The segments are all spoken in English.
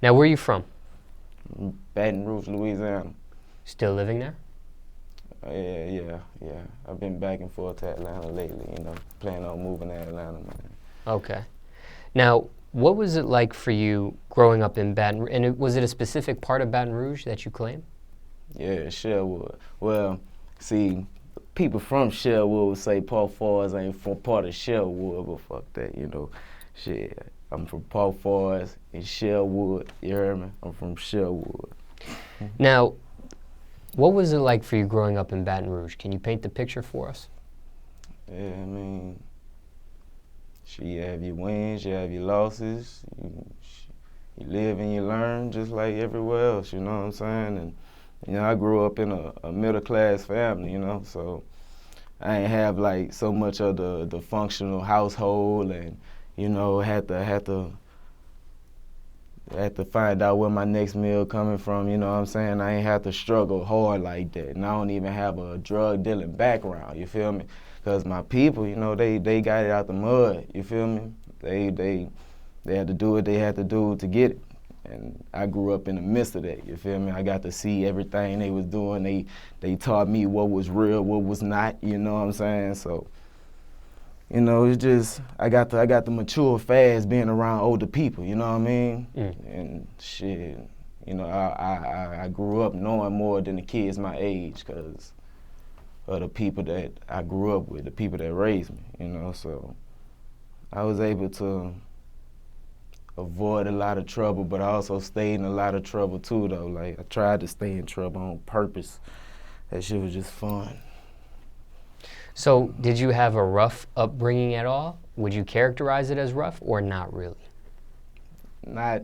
Now, where are you from? Baton Rouge, Louisiana. Still living there? Yeah. I've been back and forth to Atlanta lately, planning on moving to Atlanta, man. Okay. Now, what was it like for you growing up in Baton Rouge? And was it a specific part of Baton Rouge that you claim? Yeah, Sherwood. Well, see, people from Sherwood would say Paul Forest ain't from part of Sherwood, but fuck that, Shit, I'm from Paul Forest in Sherwood, you heard me? I'm from Sherwood. Now, what was it like for you growing up in Baton Rouge? Can you paint the picture for us? Yeah, I mean, you have your wins, you have your losses. You live and you learn just like everywhere else, you know what I'm saying? And, I grew up in a middle-class family, so I ain't have like so much of the functional household and, had to find out where my next meal coming from, you know what I'm saying? I ain't have to struggle hard like that. And I don't even have a drug dealing background, you feel me? Because my people, they got it out the mud, you feel me? They had to do what they had to do to get it. And I grew up in the midst of that, you feel me? I got to see everything they was doing. They taught me what was real, what was not, you know what I'm saying? So, it's just, I got to mature fast being around older people, you know what I mean? And shit, I grew up knowing more than the kids my age because of the people that I grew up with, the people that raised me, so I was able to avoid a lot of trouble, but I also stayed in a lot of trouble too, though. Like, I tried to stay in trouble on purpose. That shit was just fun. So, did you have a rough upbringing at all? Would you characterize it as rough or not really? Not,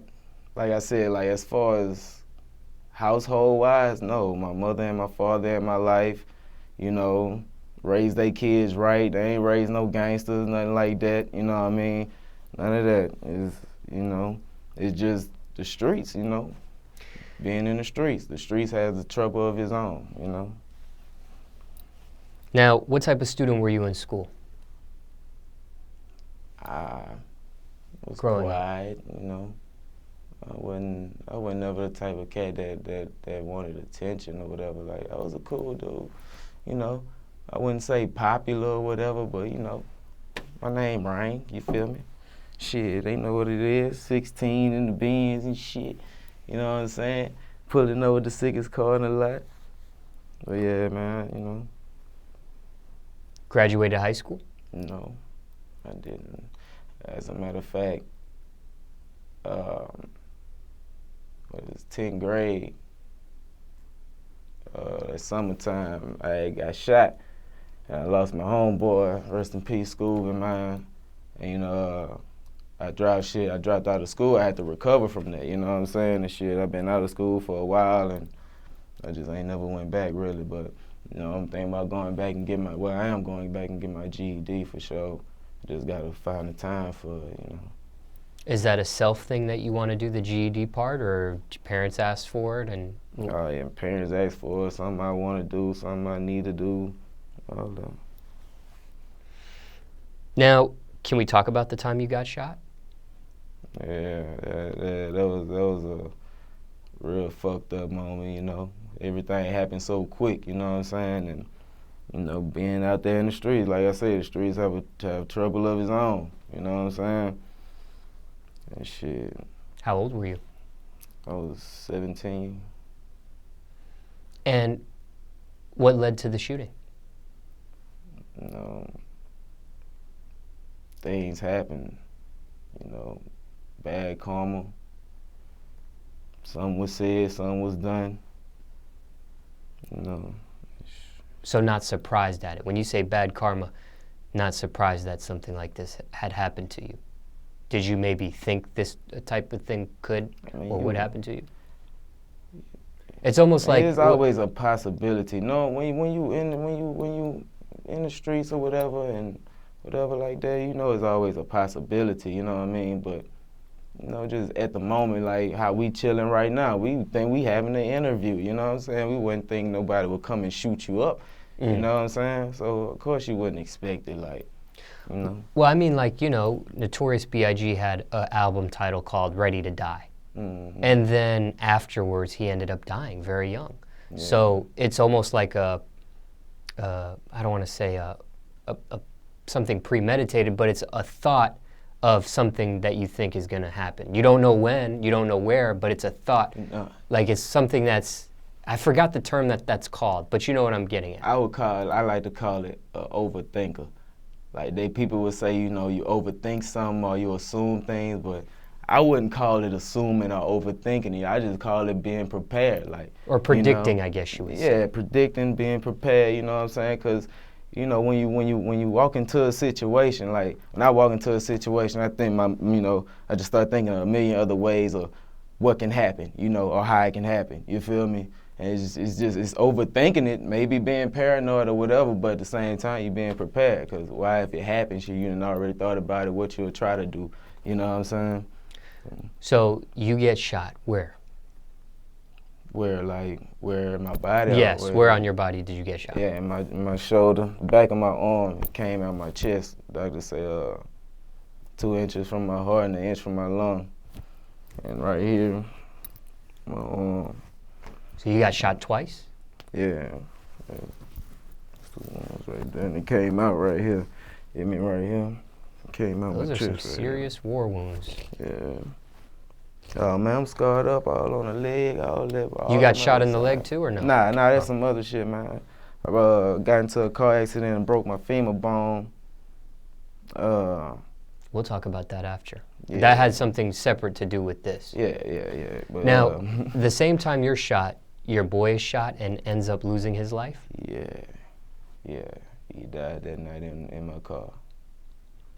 like I said, like as far as household-wise, no. My mother and my father in my life, raised their kids right. They ain't raised no gangsters, nothing like that, you know what I mean? None of that. It's just the streets, being in the streets. The streets has the trouble of its own, Now, what type of student were you in school? I was Growing quiet, I wasn't never the type of cat that wanted attention or whatever. Like, I was a cool dude, I wouldn't say popular or whatever, but, my name rang, you feel me? Shit, they know what it is, 16 in the Benz and shit, you know what I'm saying? Pulling over the sickest car in the lot. But yeah, man, Graduated high school? No, I didn't. As a matter of fact, it was 10th grade, summertime, I got shot. And I lost my homeboy, rest in peace, school of mine. And, I dropped out of school. I had to recover from that, you know what I'm saying? And shit, I've been out of school for a while, and I just ain't never went back, really. But, I'm thinking about going back and I am going back and get my GED for sure. Just got to find the time for it, Is that a self thing that you want to do, the GED part, or did your parents ask for it? And Oh, yeah, parents ask for it, something I want to do, something I need to do, all that. Now, can we talk about the time you got shot? Yeah, that was a real fucked up moment, Everything happened so quick, you know what I'm saying? And, being out there in the streets, like I said, the streets have trouble of its own, you know what I'm saying? And shit. How old were you? I was 17. And what led to the shooting? Things happen, bad karma. Some was said, some was done. So not surprised at it. When you say bad karma, not surprised that something like this had happened to you. Did you maybe think this type of thing could or would happen to you? It's almost like there's always a possibility. No, when you in the streets or whatever and whatever like that, it's always a possibility. You know what I mean? But just at the moment, like how we chilling right now, we think we having an interview. You know what I'm saying? We wouldn't think nobody would come and shoot you up. You know what I'm saying? So of course you wouldn't expect it, like. Well, I mean, like, Notorious B.i.g. had an album title called Ready to Die. And then afterwards, he ended up dying very young. Yeah. So it's almost like I don't want to say something premeditated, but it's a thought of something that you think is going to happen. You don't know when, you don't know where, but it's a thought. Like it's something that's, I forgot the term that's called, but you know what I'm getting at. I like to call it an overthinker. Like people would say, you know, you overthink something or you assume things, but I wouldn't call it assuming or overthinking it. I just call it being prepared, like. Or predicting, you know, I guess you would say. Yeah, predicting, being prepared. You know what I'm saying? Because, you know, when you walk into a situation, like when I walk into a situation, I think I just start thinking of a million other ways of what can happen, you know, or how it can happen. You feel me? And it's overthinking it, maybe being paranoid or whatever, but at the same time, you being prepared. Because why, if it happens, you done already thought about it, what you'll try to do. You know what I'm saying? So you get shot where? Where my body? Yes, where on your body did you get shot? Yeah, in my shoulder, back of my arm, it came out my chest. Doctor say 2 inches from my heart and 1 inch from my lung. And right here, my arm. So you got shot twice? Yeah. That's the ones right there. And it came out right here. Hit me right here. Came out Those my are chest. some serious war wounds. Yeah. Oh man, I'm scarred up all on the leg, all that. You got shot in the leg too, or no? Nah, that's some other shit, man. I got into a car accident and broke my femur bone. We'll talk about that after. Yeah. That had something separate to do with this. Yeah. But, now, the same time you're shot, your boy is shot and ends up losing his life? Yeah. He died that night in my car.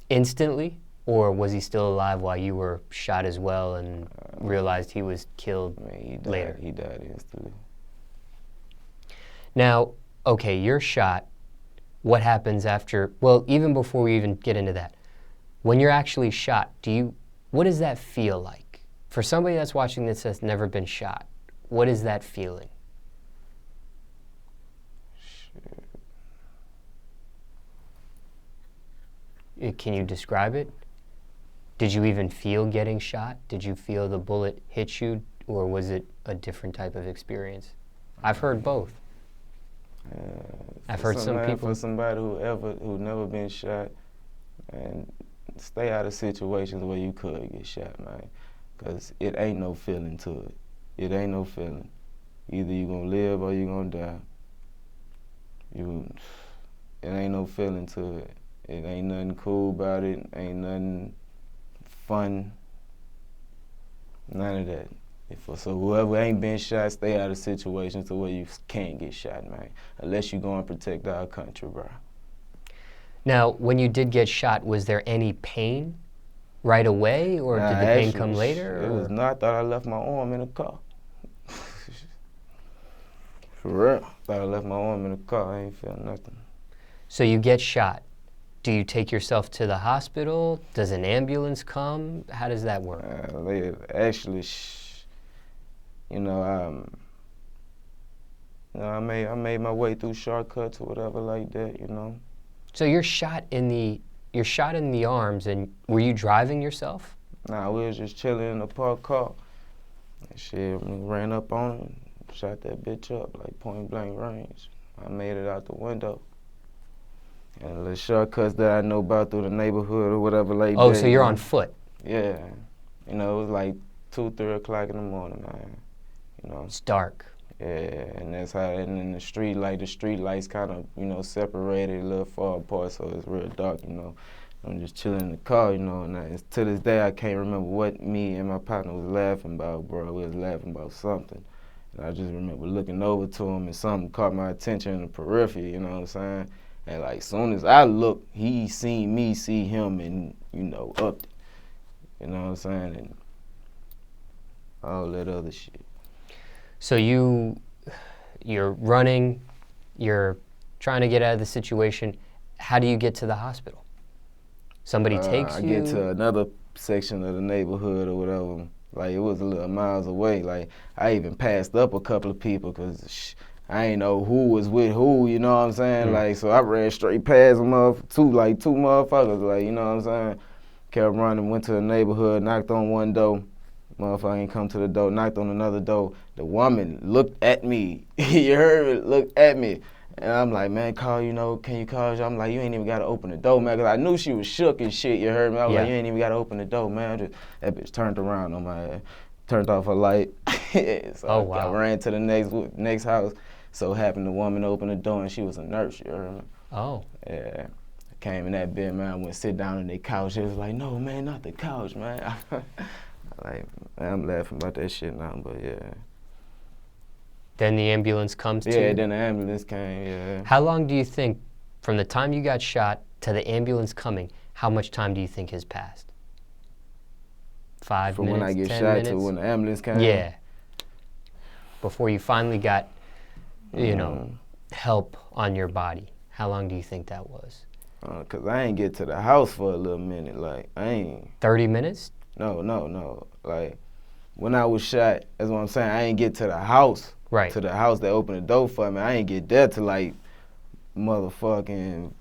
Instantly? Or was he still alive while you were shot as well and realized he was killed later? He died instantly. Now, okay, you're shot. What happens after, well, even before we even get into that, when you're actually shot, what does that feel like? For somebody that's watching this that's never been shot, what is that feeling? Shit. Can you describe it? Did you even feel getting shot? Did you feel the bullet hit you, or was it a different type of experience? I've heard both. I've heard some people. For somebody who never been shot, and stay out of situations where you could get shot, man. Because it ain't no feeling to it. It ain't no feeling. Either you gonna live or you gonna die. It ain't no feeling to it. It ain't nothing cool about it. Ain't nothing fun, none of that. So whoever ain't been shot, stay out of situations to where you can't get shot, man. Unless you go and protect our country, bro. Now, when you did get shot, was there any pain right away, or did the pain come later? It was not. I thought I left my arm in the car. For real. Thought I left my arm in the car. I ain't feel nothing. So you get shot. Do you take yourself to the hospital? Does an ambulance come? How does that work? They actually, I made my way through shortcuts or whatever like that, you know. So you're shot in the arms, and were you driving yourself? Nah, we was just chilling in the parked car. And shit, ran up on him, shot that bitch up like point blank range. I made it out the window. And the shortcuts that I know about through the neighborhood or whatever like that. Oh, so you're on foot? Yeah. You know, it was like 2, 3 o'clock in the morning, man. You know. It's dark. Yeah, and that's how, and in the street lights kind of, separated a little far apart, so it's real dark, I'm just chilling in the car, and to this day, I can't remember what me and my partner was laughing about, bro. We was laughing about something. And I just remember looking over to him, and something caught my attention in the periphery, you know what I'm saying? And like, as soon as I looked, he seen me see him and, upped it. You know what I'm saying? And all that other shit. So you're running, you're trying to get out of the situation. How do you get to the hospital? Somebody takes you? I get to another section of the neighborhood or whatever. Like, it was a little miles away. Like, I even passed up a couple of people because I ain't know who was with who, you know what I'm saying? Mm. Like, so I ran straight past them two motherfuckers, like, you know what I'm saying? Kept running, went to the neighborhood, knocked on one door. Motherfucker ain't come to the door, knocked on another door. The woman looked at me. You heard me? Looked at me. And I'm like, man, can you call? I'm like, you ain't even got to open the door, man, because I knew she was shook and shit, you heard me? I was like, you ain't even got to open the door, man. That bitch turned around on my ass, turned off her light. So I ran to the next house. So happened the woman opened the door, and she was a nurse, you heard me? Oh. Yeah. I came in that bed, man, I went sit down on the couch. It was like, no, man, not the couch, man. Like, I'm laughing about that shit now, but yeah. Then the ambulance comes to you? Yeah, then the ambulance came, yeah. How long do you think, from the time you got shot to the ambulance coming, how much time do you think has passed? 5 From minutes, when I get 10 shot minutes? to when the ambulance came? Yeah. Before you finally got, help on your body. How long do you think that was? Because I ain't get to the house for a little minute. Like, I ain't. 30 minutes? No. Like, when I was shot, that's what I'm saying. I ain't get to the house. Right. To the house that opened the door for me. I ain't get there till like motherfucking.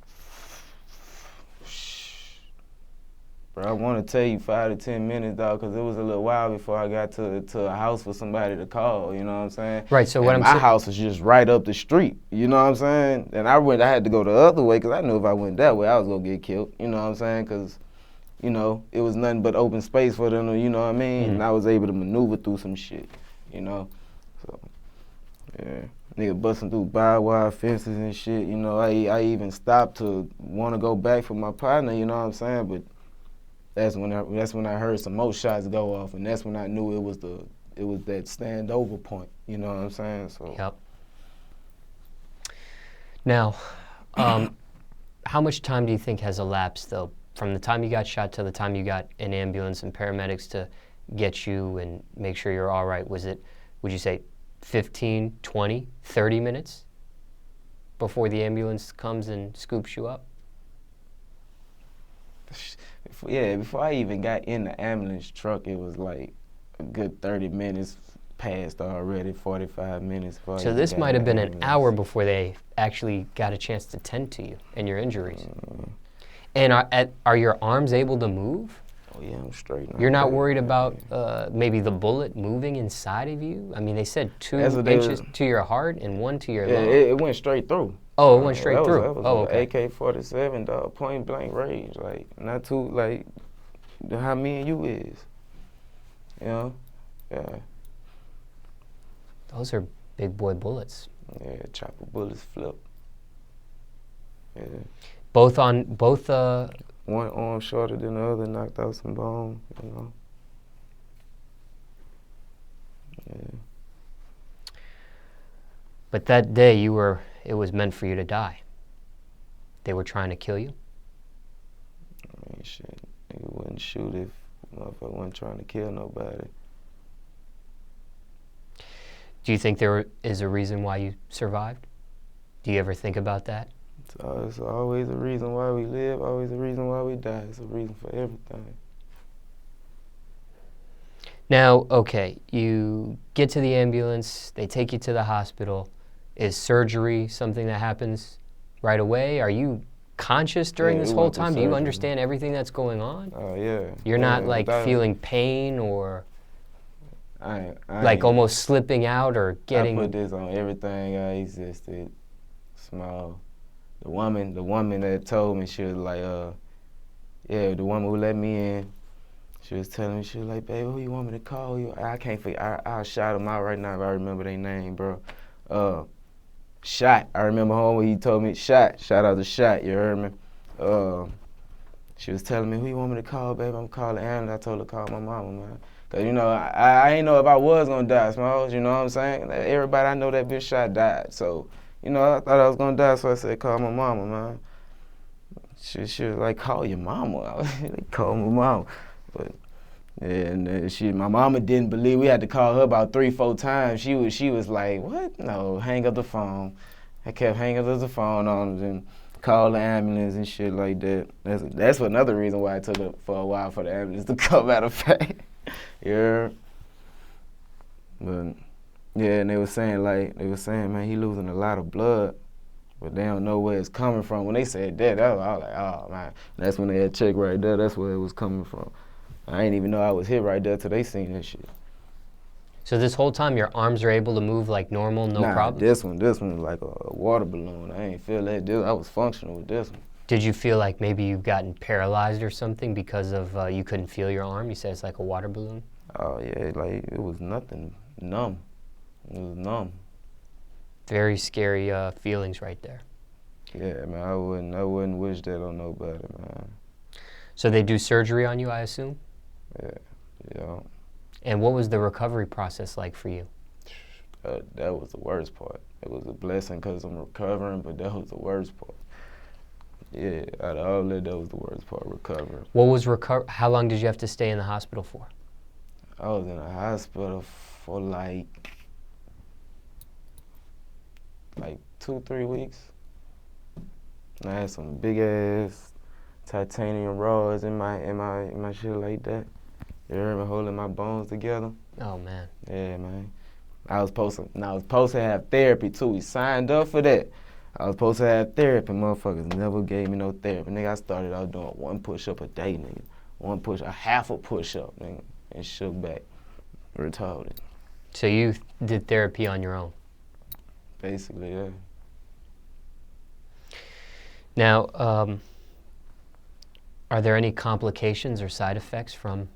Bro, I want to tell you 5 to 10 minutes, dog, because it was a little while before I got to a house for somebody to call, you know what I'm saying? Right, so what I'm saying. My house was just right up the street, you know what I'm saying? And I had to go the other way because I knew if I went that way, I was going to get killed, you know what I'm saying? Because, it was nothing but open space for them, you know what I mean? Mm-hmm. And I was able to maneuver through some shit, So, yeah. Nigga busting through barbed wire fences and shit, I even stopped to want to go back for my partner, you know what I'm saying? But that's when I heard some more shots go off, and that's when I knew it was that standover point. You know what I'm saying? So. Yep. Now, how much time do you think has elapsed, though, from the time you got shot to the time you got an ambulance and paramedics to get you and make sure you're all right? Would you say 15, 20, 30 minutes before the ambulance comes and scoops you up? Before I even got in the ambulance truck, it was like a good 30 minutes passed already, 45 minutes. So this might have been an hour before they actually got a chance to tend to you and your injuries. And are your arms able to move? Oh yeah, I'm straight now. You're not worried about maybe the bullet moving inside of you? I mean, they said 2 inches to your heart and 1 to your lung. It went straight through. Oh, it went straight through. That was okay. AK-47, dog, point blank range, like not too like how me and you is, Yeah. Those are big boy bullets. Yeah, chopper bullets flip. Yeah. Both. One arm shorter than the other, knocked out some bone, Yeah. But that day it was meant for you to die. They were trying to kill you? I mean, shit, nigga wouldn't shoot if motherfucker wasn't trying to kill nobody. Do you think there is a reason why you survived? Do you ever think about that? It's always a reason why we live, always a reason why we die. It's a reason for everything. Now, okay, you get to the ambulance, they take you to the hospital. Is surgery something that happens right away? Are you conscious during this whole time? Do you understand everything that's going on? Oh, yeah. You're not like feeling pain or like almost slipping out or getting... I put this on everything I existed. Small. The woman that told me, she was like, the woman who let me in, she was telling me, she was like, baby, who you want me to call you? I can't forget, I'll shout them out right now if I remember their name, bro. Shot, I remember home when he told me, shout out to Shot, you heard me? She was telling me, who you want me to call, baby? I'm calling Anna. I told her to call my mama, man. Cause I ain't know if I was gonna die, Smallz, you know what I'm saying? Everybody I know that bitch Shot died, so, I thought I was gonna die, so I said, call my mama, man. She was like, call your mama. I was like, call my mama. But, yeah, and my mama didn't believe. We had to call her about 3-4 times. She was like, what? No, hang up the phone. I kept hanging up the phone on her and called the ambulance and shit like that. That's another reason why it took it for a while for the ambulance to come out of fact. Yeah. But, yeah, and they were saying, man, he losing a lot of blood, but they don't know where it's coming from. When they said that, I was like, oh, man. That's when they had checked right there. That's where it was coming from. I ain't even know I was hit right there till they seen this shit. So this whole time your arms are able to move like normal, no problem? This one was like a water balloon. I ain't feel that. I was functional with this one. Did you feel like maybe you've gotten paralyzed or something because of you couldn't feel your arm? You said it's like a water balloon? Oh yeah, like it was nothing, numb. It was numb. Very scary feelings right there. Yeah, man, I wouldn't wish that on nobody, man. So they do surgery on you, I assume? Yeah. And what was the recovery process like for you? That was the worst part. It was a blessing because I'm recovering, but that was the worst part. Yeah, out of all that was the worst part, recovering. What was how long did you have to stay in the hospital for? I was in the hospital for like 2-3 weeks. And I had some big ass titanium rods in my shit like that. You heard me holding my bones together? Oh man. Yeah, man. I was supposed to have therapy too. We signed up for that. I was supposed to have therapy. Motherfuckers never gave me no therapy. Nigga, I started out doing 1 push-up a day, nigga. A half a push-up, nigga, and shook back. Retarded. So you did therapy on your own? Basically, yeah. Now, are there any complications or side effects from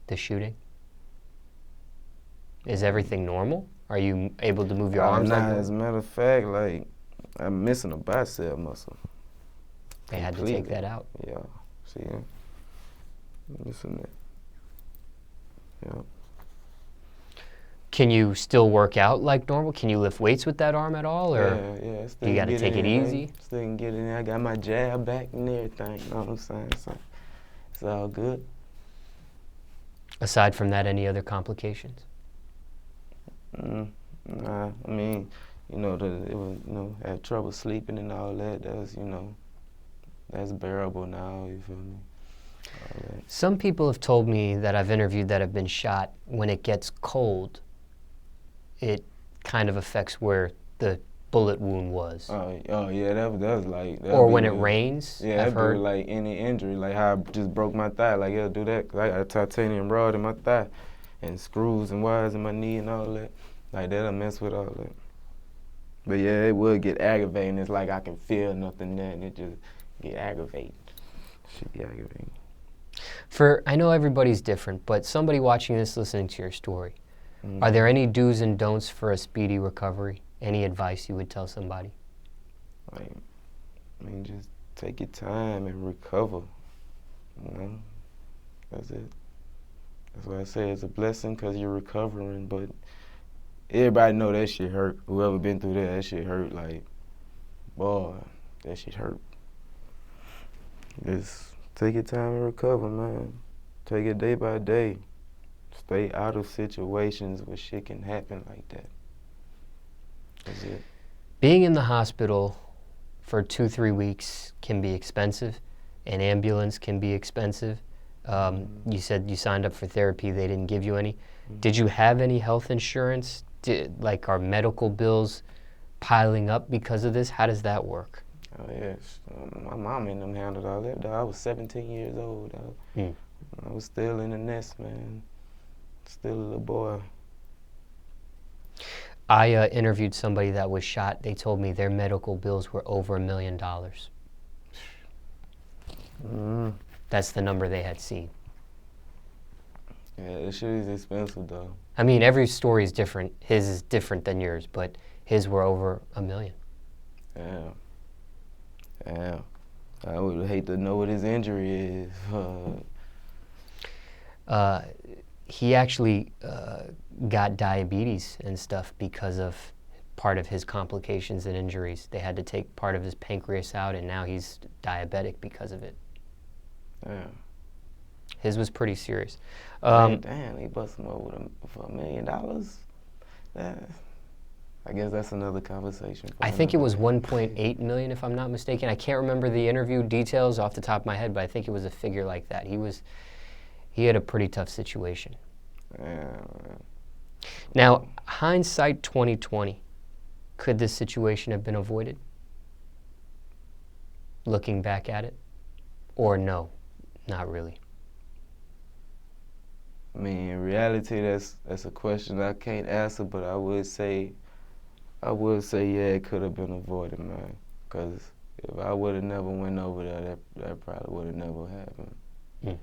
the shooting? Is everything normal? Are you able to move your arms like normal? As a matter of fact, like, I'm missing a bicep muscle. They had to take that out. Yeah. See, I'm missing that. Yeah. Can you still work out like normal? Can you lift weights with that arm at all? Or yeah. you got to take it easy? Still can get it in. I got my jab back and everything. You know what I'm saying? So it's all good. Aside from that, any other complications? Nah, I mean, it was, I had trouble sleeping and all that. That was, that's bearable now, you feel me? All that. Some people have told me that I've interviewed that have been shot, when it gets cold, it kind of affects where the bullet wound was. Oh yeah, that was like... Or when it rains, yeah, I've heard. Like any injury, like how I just broke my thigh, like it'll do that, 'cause I got a titanium rod in my thigh, and screws and wires in my knee and all that. Like that'll mess with all that. But yeah, it would get aggravating. It's like I can feel nothing there, and it just get aggravating. Should be aggravating. I know everybody's different, but somebody watching this, listening to your story, are there any do's and don'ts for a speedy recovery? Any advice you would tell somebody? Just take your time and recover. That's it. That's why I say it's a blessing because you're recovering, but everybody know that shit hurt. Whoever been through that shit hurt. Like, boy, that shit hurt. Just take your time and recover, man. Take it day by day. Stay out of situations where shit can happen like that. That's it. Being in the hospital for 2-3 weeks can be expensive. An ambulance can be expensive. You said you signed up for therapy. They didn't give you any. Did you have any health insurance? Are medical bills piling up because of this? How does that work? Oh, yes. My mom and them handled all that, dog. I was 17 years old, dog. I was still in the nest, man. Still a little boy. I interviewed somebody that was shot. They told me their medical bills were over $1 million. That's the number they had seen. Yeah, this shit is expensive, though. I mean, every story is different. His is different than yours, but his were over $1 million. Yeah. I would hate to know what his injury is. He actually got diabetes and stuff because of part of his complications and injuries. They had to take part of his pancreas out, and now he's diabetic because of it. Yeah. His was pretty serious. Damn, he busted him over for $1 million? I guess that's another conversation. I think it was 1.8 million, if I'm not mistaken. I can't remember the interview details off the top of my head, but I think it was a figure like that. He had a pretty tough situation. Yeah. Now, hindsight 2020, could this situation have been avoided? Looking back at it? Or no, not really? I mean, in reality, that's a question I can't answer, but I would say, yeah, it could have been avoided, man. Cause if I would have never went over there, that probably would have never happened. Mm.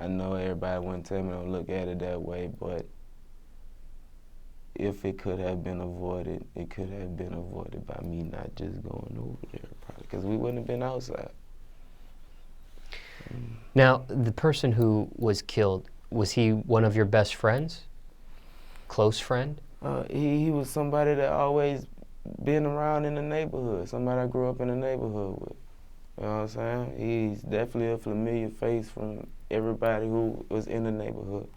I know everybody wouldn't tell me don't look at it that way, but if it could have been avoided, it could have been avoided by me not just going over there, probably, because we wouldn't have been outside. Now, the person who was killed, was he one of your best friends? Close friend? He was somebody that always been around in the neighborhood, somebody I grew up in the neighborhood with. You know what I'm saying? He's definitely a familiar face from everybody who was in the neighborhood.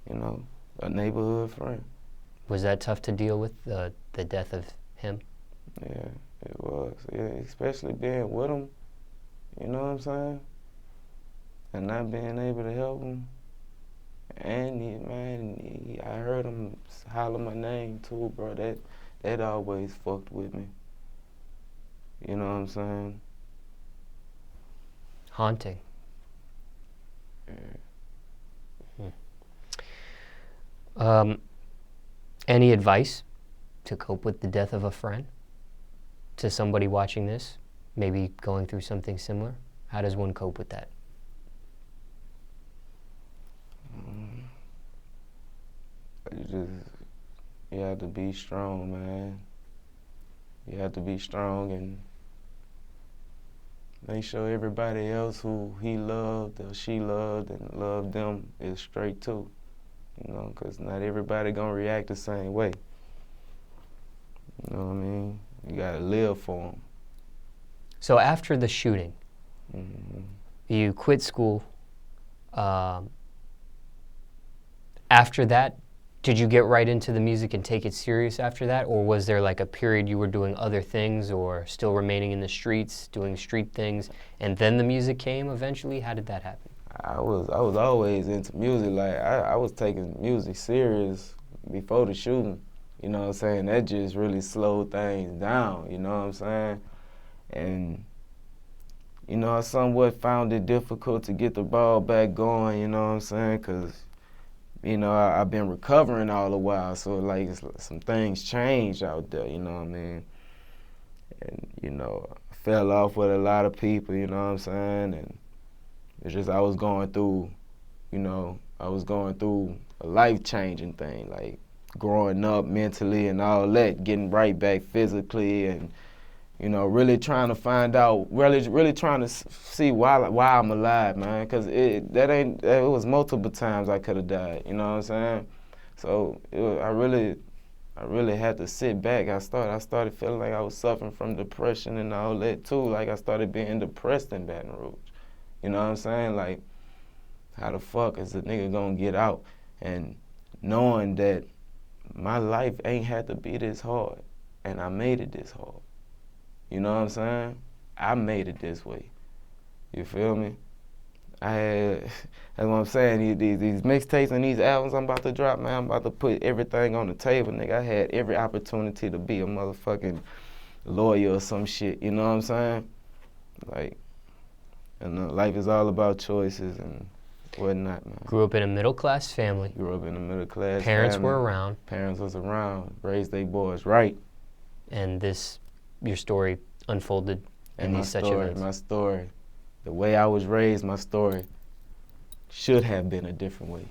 You know, a neighborhood friend. Was that tough to deal with, the death of him? Yeah, it was. Yeah, especially being with him, you know what I'm saying? And not being able to help him. And I heard him holler my name too, bro. That always fucked with me. You know what I'm saying? Haunting. Yeah. Any advice to cope with the death of a friend? To somebody watching this, maybe going through something similar? How does one cope with that? You have to be strong, man. You have to be strong and make sure everybody else who he loved or she loved and loved them is straight too. You know, because not everybody gonna react the same way. You know what I mean? You gotta live for them. So after the shooting, you quit school. After that, did you get right into the music and take it serious after that? Or was there like a period you were doing other things or still remaining in the streets, doing street things, and then the music came eventually? How did that happen? I was always into music. Like I was taking music serious before the shooting. You know what I'm saying? That just really slowed things down, you know what I'm saying? And, you know, I somewhat found it difficult to get the ball back going, you know what I'm saying? Because, you know, I've been recovering all the while, so like some things changed out there, you know what I mean? And, you know, I fell off with a lot of people, you know what I'm saying? And it's just I was going through, you know, a life-changing thing, like growing up mentally and all that, getting right back physically and, you know, really trying to find out, really trying to see why I'm alive, man, because it was multiple times I could have died, you know what I'm saying? So I really had to sit back. I started feeling like I was suffering from depression and all that too, like I started being depressed in Baton Rouge. You know what I'm saying? Like, how the fuck is a nigga gonna get out? And knowing that my life ain't had to be this hard, and I made it this hard. You know what I'm saying? I made it this way. You feel me? That's what I'm saying. These mixtapes and these albums I'm about to drop, man, I'm about to put everything on the table, nigga. I had every opportunity to be a motherfucking lawyer or some shit. You know what I'm saying? Like, and life is all about choices and whatnot, man. Grew up in a middle-class family. Grew up in a middle-class Parents family. were around. Parents was around. Raised their boys right. And your story unfolded in these such events. My story, the way I was raised, my story should have been a different way.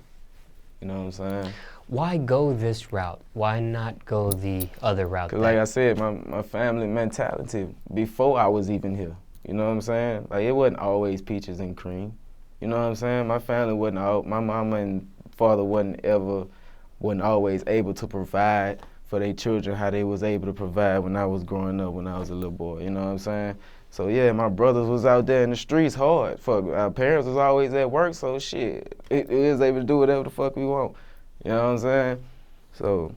You know what I'm saying? Why go this route? Why not go the other route? Because like I said, my family mentality before I was even here. You know what I'm saying? Like, it wasn't always peaches and cream. You know what I'm saying? My family my mama and father wasn't always able to provide for their children how they was able to provide when I was growing up, when I was a little boy. You know what I'm saying? So yeah, my brothers was out there in the streets hard. Fuck, our parents was always at work, so shit, it was able to do whatever the fuck we want. You know what I'm saying? So,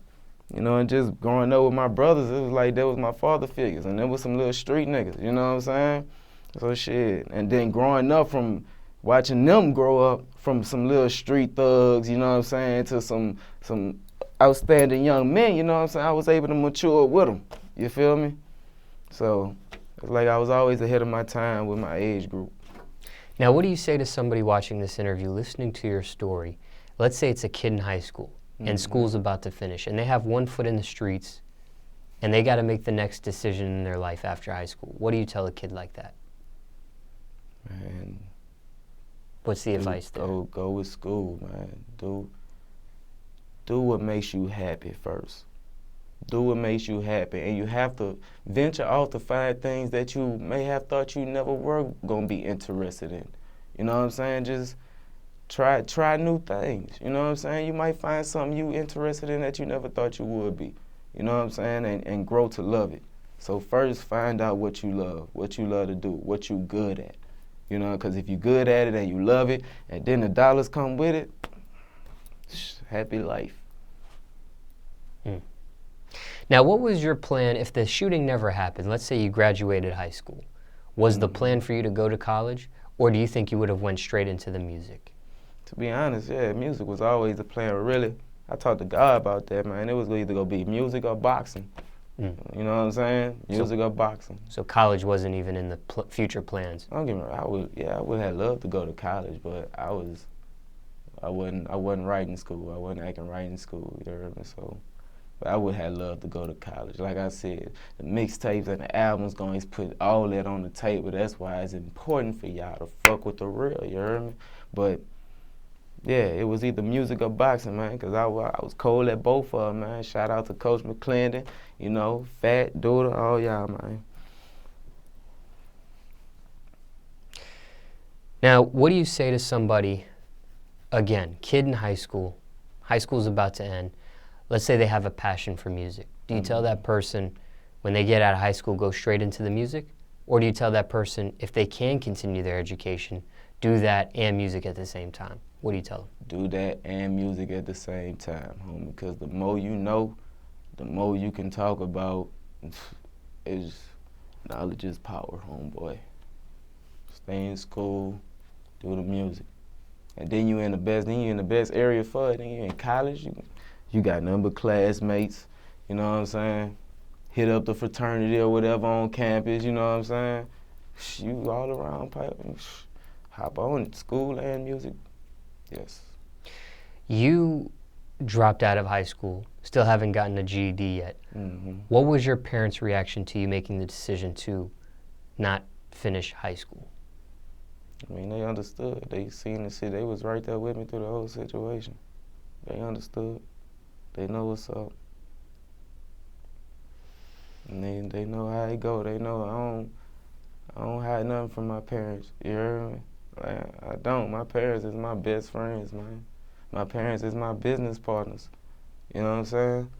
you know, and just growing up with my brothers, it was like they was my father figures, and there was some little street niggas, you know what I'm saying? So shit, and then growing up from watching them grow up from some little street thugs, you know what I'm saying, to some outstanding young men, you know what I'm saying, I was able to mature with them, you feel me? So, it's like I was always ahead of my time with my age group. Now, what do you say to somebody watching this interview, listening to your story? Let's say it's a kid in high school, and school's about to finish, and they have one foot in the streets, and they got to make the next decision in their life after high school. What do you tell a kid like that? Man, what's the advice there? Go with school, man. Do what makes you happy first. Do what makes you happy, and you have to venture off to find things that you may have thought you never were gonna be interested in. You know what I'm saying? Just try new things. You know what I'm saying? You might find something you interested in that you never thought you would be. You know what I'm saying? And grow to love it. So first, find out what you love to do, what you good at. You know, because if you're good at it and you love it, and then the dollars come with it, happy life. Now, what was your plan if the shooting never happened? Let's say you graduated high school. Was the plan for you to go to college, or do you think you would have went straight into the music? To be honest, yeah, music was always the plan. Really, I talked to God about that, man. It was either gonna be music or boxing. You know what I'm saying? Music or boxing. So college wasn't even in the future plans. Don't get me wrong. I would have loved to go to college, but I wasn't right in school. I wasn't acting right in school. You heard me? So, but I would have loved to go to college. Like I said, the mixtapes and the albums going to put all that on the table. That's why it's important for y'all to fuck with the real. You heard me? But yeah, it was either music or boxing, man, because I was cold at both of them, man. Shout out to Coach McClendon, you know, Fat, Doodle, all y'all, man. Now, what do you say to somebody, again, kid in high school's about to end, let's say they have a passion for music. Do you tell that person, when they get out of high school, go straight into the music? Or do you tell that person, if they can continue their education, do that and music at the same time? What do you tell them? Do that and music at the same time, homie, because the more you know, the more you can talk about. Knowledge is power, homeboy. Stay in school, do the music. And then you're in the best area for it. Then you're in college, you got nothing but classmates, you know what I'm saying? Hit up the fraternity or whatever on campus, you know what I'm saying? You all around, hop on it, school and music. Yes. You dropped out of high school, still haven't gotten a GED yet. What was your parents' reaction to you making the decision to not finish high school? I mean, they understood. They seen the shit. They was right there with me through the whole situation. They understood. They know what's up. And they know how it go. They know I don't hide nothing from my parents. You heard me? Like, I don't. My parents is my best friends, man. My parents is my business partners. You know what I'm saying?